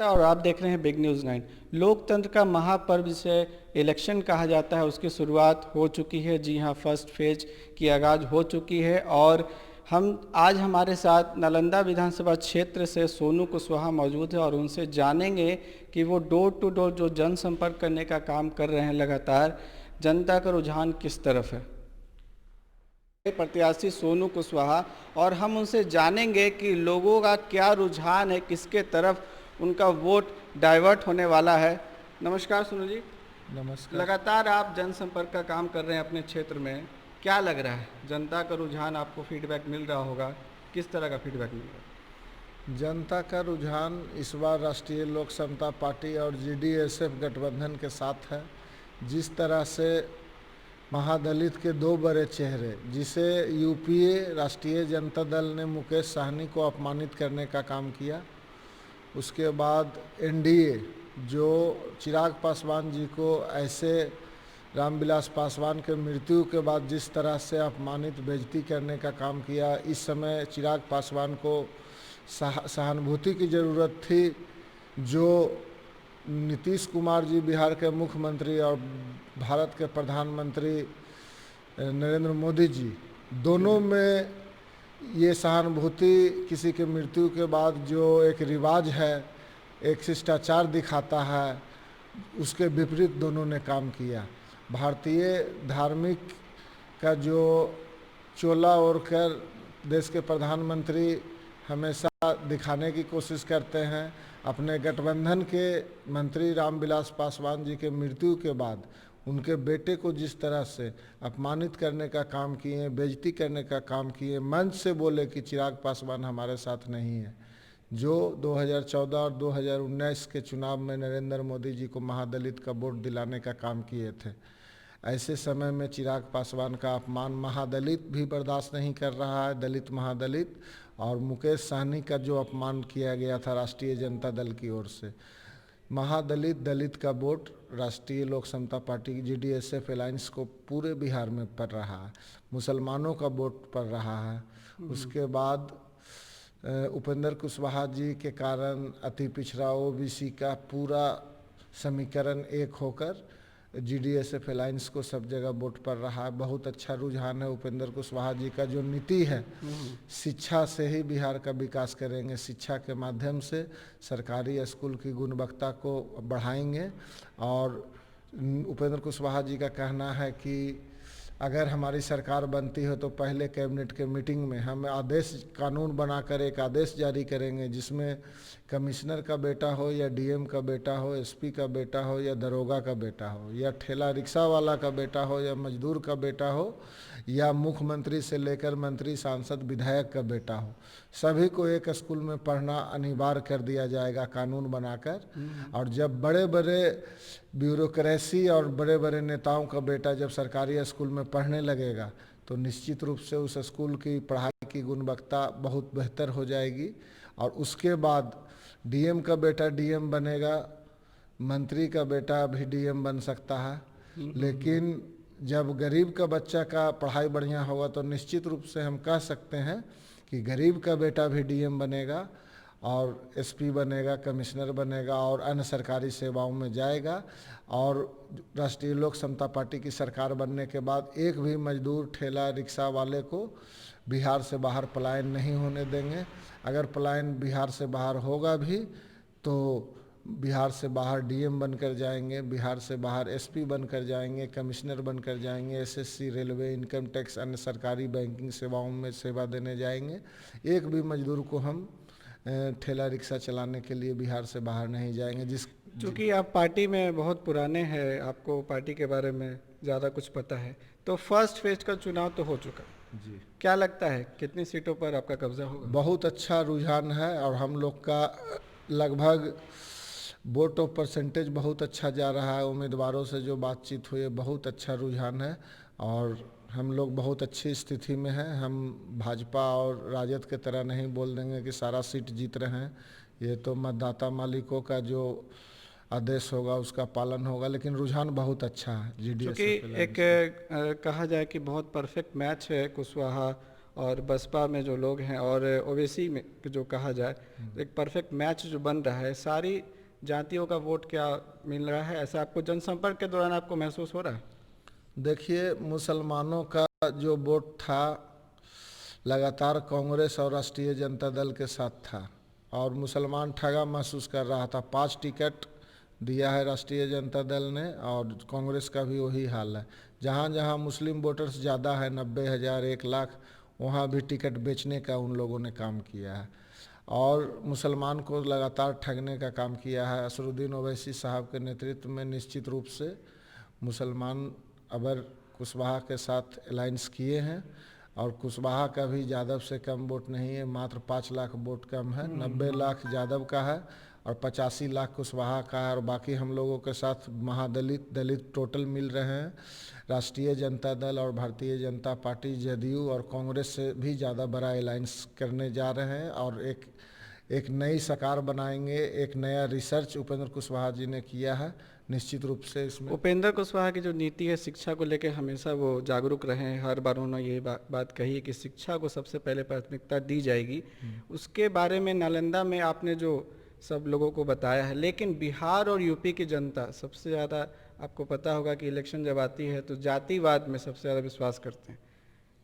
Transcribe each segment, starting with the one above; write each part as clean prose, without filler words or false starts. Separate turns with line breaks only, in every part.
और आप देख रहे हैं बिग न्यूज़ 9। लोकतंत्र का महापर्व जिसे इलेक्शन कहा जाता है उसकी शुरुआत हो चुकी है। जी हां, फर्स्ट फेज की आगाज़ हो चुकी है और आज हमारे साथ नालंदा विधानसभा क्षेत्र से सोनू कुशवाहा मौजूद है और उनसे जानेंगे कि वो डोर टू डोर जो जनसंपर्क करने का काम कर रहे हैं लगातार, जनता का रुझान किस तरफ है। प्रत्याशी सोनू कुशवाहा, और हम उनसे जानेंगे कि लोगों का क्या रुझान है, किसके तरफ उनका वोट डाइवर्ट होने वाला है। नमस्कार सोनू जी।
नमस्कार।
लगातार आप जनसंपर्क का काम कर रहे हैं अपने क्षेत्र में, क्या लग रहा है जनता का रुझान, आपको फीडबैक मिल रहा होगा, किस तरह का फीडबैक मिल रहा है?
जनता का रुझान इस बार राष्ट्रीय लोक समता पार्टी और जीडीएसएफ गठबंधन के साथ है। जिस तरह से महादलित के दो बड़े चेहरे, जिसे यूपीए राष्ट्रीय जनता दल ने मुकेश सहनी को अपमानित करने का काम किया, उसके बाद एनडीए जो चिराग पासवान जी को ऐसे रामविलास पासवान के मृत्यु के बाद जिस तरह से अपमानित बेइज्जती करने का काम किया, इस समय चिराग पासवान को सहानुभूति की ज़रूरत थी। जो नीतीश कुमार जी बिहार के मुख्यमंत्री और भारत के प्रधानमंत्री नरेंद्र मोदी जी, दोनों में ये सहानुभूति किसी के मृत्यु के बाद जो एक रिवाज है, एक शिष्टाचार दिखाता है, उसके विपरीत दोनों ने काम किया। भारतीय धार्मिक का जो चोला ओढ़कर देश के प्रधानमंत्री हमेशा दिखाने की कोशिश करते हैं, अपने गठबंधन के मंत्री रामविलास पासवान जी के मृत्यु के बाद उनके बेटे को जिस तरह से अपमानित करने का काम किए, बेइज्जती करने का काम किए, मंच से बोले कि चिराग पासवान हमारे साथ नहीं है, जो 2014 और 2019 के चुनाव में नरेंद्र मोदी जी को महादलित का वोट दिलाने का काम किए थे। ऐसे समय में चिराग पासवान का अपमान महादलित भी बर्दाश्त नहीं कर रहा है, दलित महादलित, और मुकेश सहनी का जो अपमान किया गया था राष्ट्रीय जनता दल की ओर से। महादलित दलित का वोट राष्ट्रीय लोक समता पार्टी की जीडीएसएफ अलायंस को पूरे बिहार में पड़ रहा है, मुसलमानों का वोट पड़ रहा है। उसके बाद उपेंद्र कुशवाहा जी के कारण अति पिछड़ा ओबीसी का पूरा समीकरण एक होकर जीडीएसएफ अलायंस को सब जगह वोट पड़ रहा है। बहुत अच्छा रुझान है। उपेंद्र कुशवाहा जी का जो नीति है, शिक्षा से ही बिहार का विकास करेंगे, शिक्षा के माध्यम से सरकारी स्कूल की गुणवत्ता को बढ़ाएंगे। और उपेंद्र कुशवाहा जी का कहना है कि अगर हमारी सरकार बनती है तो पहले कैबिनेट के मीटिंग में हम आदेश कानून बनाकर एक आदेश जारी करेंगे जिसमें कमिश्नर का बेटा हो या डीएम का बेटा हो, एसपी का बेटा हो या दरोगा का बेटा हो या ठेला रिक्शा वाला का बेटा हो या मजदूर का बेटा हो या मुख्यमंत्री से लेकर मंत्री, सांसद, विधायक का बेटा हो, सभी को एक स्कूल में पढ़ना अनिवार्य कर दिया जाएगा कानून बनाकर। और जब बड़े बड़े ब्यूरोक्रेसी और बड़े बड़े नेताओं का बेटा जब सरकारी स्कूल में पढ़ने लगेगा तो निश्चित रूप से उस स्कूल की पढ़ाई की गुणवत्ता बहुत बेहतर हो जाएगी। और उसके बाद डीएम का बेटा डीएम बनेगा, मंत्री का बेटा भी डीएम बन सकता है। लेकिन जब गरीब का बच्चा का पढ़ाई बढ़िया होगा तो निश्चित रूप से हम कह सकते हैं कि गरीब का बेटा भी डीएम बनेगा और एसपी बनेगा, कमिश्नर बनेगा और अन्य सरकारी सेवाओं में जाएगा। और राष्ट्रीय लोक समता पार्टी की सरकार बनने के बाद एक भी मजदूर, ठेला रिक्शा वाले को बिहार से बाहर पलायन नहीं होने देंगे। अगर पलायन बिहार से बाहर होगा भी तो बिहार से बाहर डीएम बनकर जाएंगे, बिहार से बाहर एसपी बनकर जाएंगे, कमिश्नर बनकर जाएंगे, एसएससी, रेलवे, इनकम टैक्स, अन्य सरकारी बैंकिंग सेवाओं में सेवा देने जाएंगे। एक भी मजदूर को हम ठेला रिक्शा चलाने के लिए बिहार से बाहर नहीं जाएंगे।
चूँकि आप पार्टी में बहुत पुराने हैं, आपको पार्टी के बारे में ज़्यादा कुछ पता है, तो फर्स्ट फेज का चुनाव तो हो चुका
जी,
क्या लगता है कितनी सीटों पर आपका कब्जा होगा?
बहुत अच्छा रुझान है और हम लोग का लगभग वोट ऑफ परसेंटेज बहुत अच्छा जा रहा है। उम्मीदवारों से जो बातचीत हुई है बहुत अच्छा रुझान है और हम लोग बहुत अच्छी स्थिति में हैं। हम भाजपा और राजद के तरह नहीं बोल देंगे कि सारा सीट जीत रहे हैं। ये तो मतदाता मालिकों का जो आदेश होगा उसका पालन होगा, लेकिन रुझान बहुत अच्छा है।
क्योंकि एक कहा जाए कि बहुत परफेक्ट मैच है कुशवाहा और बसपा में जो लोग हैं और ओवैसी में जो कहा जाए, तो एक परफेक्ट मैच जो बन रहा है, सारी जातियों का वोट क्या मिल रहा है, ऐसा आपको जनसंपर्क के दौरान आपको महसूस हो रहा है?
देखिए, मुसलमानों का जो वोट था लगातार कांग्रेस और राष्ट्रीय जनता दल के साथ था और मुसलमान ठगा महसूस कर रहा था। 5 टिकट दिया है राष्ट्रीय जनता दल ने और कांग्रेस का भी वही हाल है। जहाँ जहाँ मुस्लिम वोटर्स ज़्यादा है, 90,000 1 लाख, वहाँ भी टिकट बेचने का उन लोगों ने काम किया है और मुसलमान को लगातार ठगने का काम किया है। असरुद्दीन ओवैसी साहब के नेतृत्व में निश्चित रूप से मुसलमान अबर कुशवाहा के साथ अलायंस किए हैं और कुशवाहा का भी यादव से कम वोट नहीं है, मात्र 5 लाख वोट कम है। 90 लाख यादव का है और 85 लाख कुशवाहा का है और बाकी हम लोगों के साथ महादलित दलित टोटल मिल रहे हैं। राष्ट्रीय जनता दल और भारतीय जनता पार्टी जदयू और कांग्रेस से भी ज़्यादा बड़ा अलायंस करने जा रहे हैं और एक नई सरकार बनाएंगे। एक नया रिसर्च उपेंद्र कुशवाहा जी ने किया है, निश्चित रूप से इसमें
उपेंद्र कुशवाहा की जो नीति है शिक्षा को लेकर, हमेशा वो जागरूक रहे हैं। हर बार उन्होंने ये बात कही है कि शिक्षा को सबसे पहले प्राथमिकता दी जाएगी। उसके बारे में नालंदा में आपने जो सब लोगों को बताया है, लेकिन बिहार और यूपी की जनता सबसे ज़्यादा, आपको पता होगा कि इलेक्शन जब आती है तो जातिवाद में सबसे ज़्यादा विश्वास करते हैं।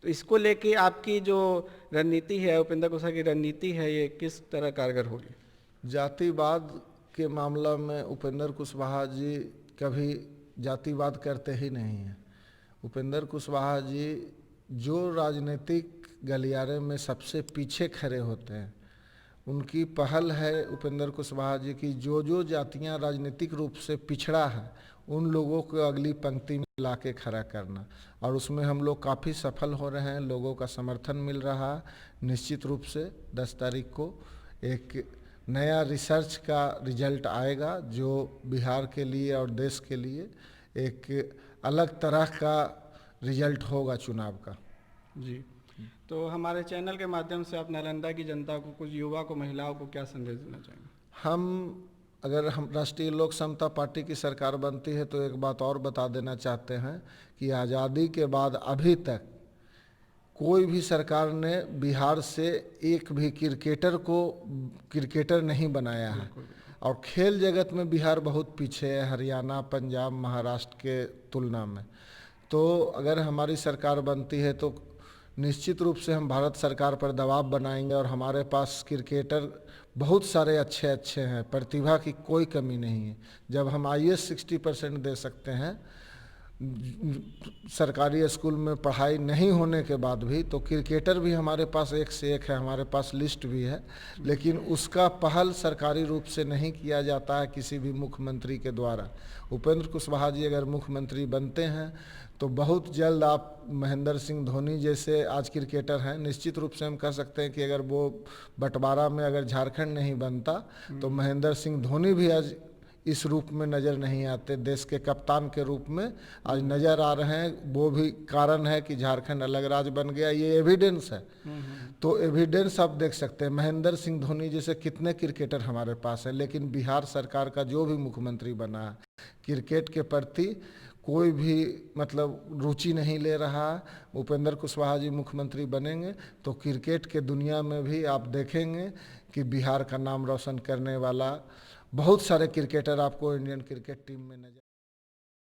तो इसको लेके आपकी जो रणनीति है, उपेंद्र कुशवाहा की रणनीति है, ये किस तरह कारगर होगी?
जातिवाद के मामला में उपेंद्र कुशवाहा जी कभी जातिवाद करते ही नहीं हैं। उपेंद्र कुशवाहा जी जो राजनीतिक गलियारे में सबसे पीछे खड़े होते हैं, उनकी पहल है उपेंद्र कुशवाहा जी की जो जातियां राजनीतिक रूप से पिछड़ा है उन लोगों को अगली पंक्ति में ला के खड़ा करना, और उसमें हम लोग काफ़ी सफल हो रहे हैं। लोगों का समर्थन मिल रहा है। निश्चित रूप से 10 तारीख को एक नया रिसर्च का रिजल्ट आएगा जो बिहार के लिए और देश के लिए एक अलग तरह का रिजल्ट होगा चुनाव का।
जी, तो हमारे चैनल के माध्यम से आप नालंदा की जनता को, कुछ युवा को, महिलाओं को क्या संदेश देना चाहेंगे?
अगर हम राष्ट्रीय लोक समता पार्टी की सरकार बनती है तो एक बात और बता देना चाहते हैं कि आज़ादी के बाद अभी तक कोई भी सरकार ने बिहार से एक भी क्रिकेटर नहीं बनाया है और खेल जगत में बिहार बहुत पीछे है हरियाणा, पंजाब, महाराष्ट्र के तुलना में। तो अगर हमारी सरकार बनती है तो निश्चित रूप से हम भारत सरकार पर दबाव बनाएंगे और हमारे पास क्रिकेटर बहुत सारे अच्छे हैं, प्रतिभा की कोई कमी नहीं है। जब हम IAS 60% दे सकते हैं सरकारी स्कूल में पढ़ाई नहीं होने के बाद भी, तो क्रिकेटर भी हमारे पास एक से एक है, हमारे पास लिस्ट भी है, लेकिन उसका पहल सरकारी रूप से नहीं किया जाता है किसी भी मुख्यमंत्री के द्वारा। उपेंद्र कुशवाहा जी अगर मुख्यमंत्री बनते हैं तो बहुत जल्द आप महेंद्र सिंह धोनी जैसे आज क्रिकेटर हैं, निश्चित रूप से हम कह सकते हैं कि अगर वो बंटवारा में अगर झारखंड नहीं बनता तो महेंद्र सिंह धोनी भी आज इस रूप में नज़र नहीं आते, देश के कप्तान के रूप में आज नज़र आ रहे हैं। वो भी कारण है कि झारखंड अलग राज्य बन गया, ये एविडेंस है। तो एविडेंस आप देख सकते हैं, महेंद्र सिंह धोनी जैसे कितने क्रिकेटर हमारे पास है, लेकिन बिहार सरकार का जो भी मुख्यमंत्री बना है क्रिकेट के प्रति कोई भी मतलब रुचि नहीं ले रहा है। उपेंद्र कुशवाहा जी मुख्यमंत्री बनेंगे तो क्रिकेट के दुनिया में भी आप देखेंगे कि बिहार का नाम रोशन करने वाला बहुत सारे क्रिकेटर आपको इंडियन क्रिकेट टीम में नजर